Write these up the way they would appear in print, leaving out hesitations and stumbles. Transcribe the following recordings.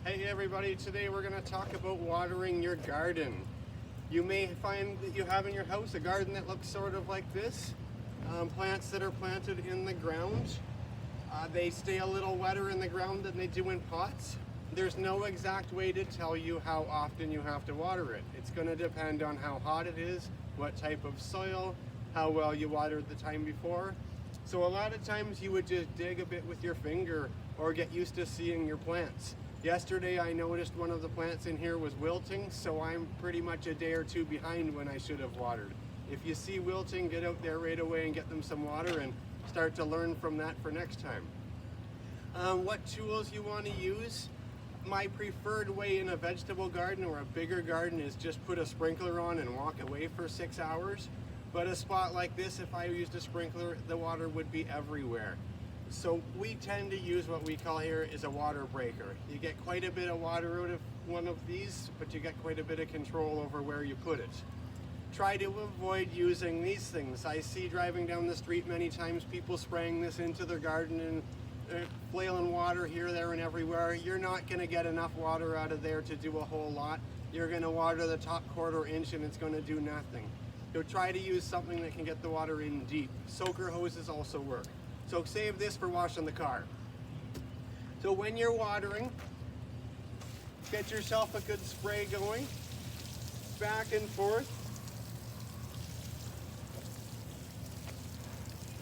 Hey everybody, today we're going to talk about watering your garden. You may find that you have in your house a garden that looks sort of like this. Plants that are planted in the ground. They stay a little wetter in the ground than they do in pots. There's no exact way to tell you how often you have to water it. It's going to depend on how hot it is, what type of soil, how well you watered the time before. So a lot of times you would just dig a bit with your finger or get used to seeing your plants. Yesterday I noticed one of the plants in here was wilting, so I'm pretty much a day or two behind when I should have watered. If you see wilting, get out there right away and get them some water and start to learn from that for next time. What tools you want to use? My preferred way in a vegetable garden or a bigger garden is just put a sprinkler on and walk away for 6 hours. But a spot like this, if I used a sprinkler, the water would be everywhere. So we tend to use what we call here is a water breaker. You get quite a bit of water out of one of these, but you get quite a bit of control over where you put it. Try to avoid using these things. I see driving down the street many times people spraying this into their garden and flailing water here, there, and everywhere. You're not going to get enough water out of there to do a whole lot. You're going to water the top 1/4 inch and it's going to do nothing. So try to use something that can get the water in deep. Soaker hoses also work. So save this for washing the car. So when you're watering, get yourself a good spray going, back and forth,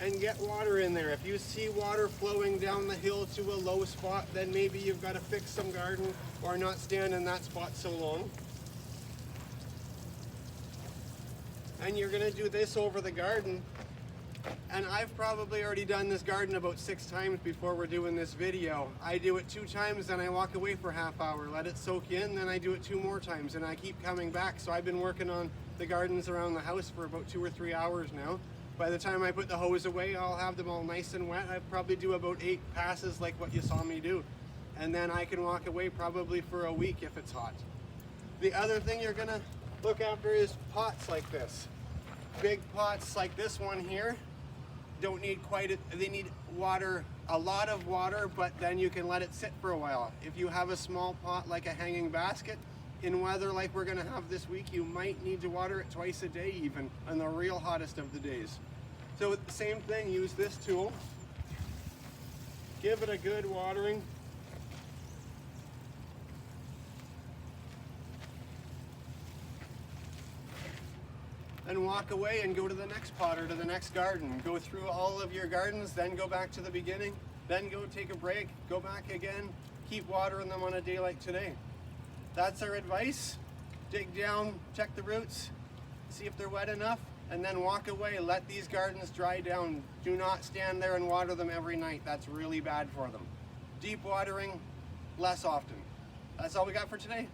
and get water in there. If you see water flowing down the hill to a low spot, then maybe you've got to fix some garden or not stand in that spot so long. And you're going to do this over the garden. And I've probably already done this garden about 6 times before we're doing this video. I do it 2 times, then I walk away for half hour, let it soak in, then I do it 2 more times, and I keep coming back. So I've been working on the gardens around the house for about 2 or 3 hours now. By the time I put the hose away, I'll have them all nice and wet. I probably do about 8 passes like what you saw me do. And then I can walk away probably for a week if it's hot. The other thing you're gonna look after is pots like this. Big pots like this one here don't need they need water, a lot of water, but then you can let it sit for a while. If you have a small pot like a hanging basket, in weather like we're gonna have this week, you might need to water it twice a day even on the real hottest of the days. So same thing, use this tool, give it a good watering. And walk away and go to the next pot or to the next garden. Go through all of your gardens, then go back to the beginning, then go take a break, go back again, keep watering them on a day like today. That's our advice. Dig down, check the roots, see if they're wet enough, and then walk away. Let these gardens dry down. Do not stand there and water them every night. That's really bad for them. Deep watering, less often. That's all we got for today.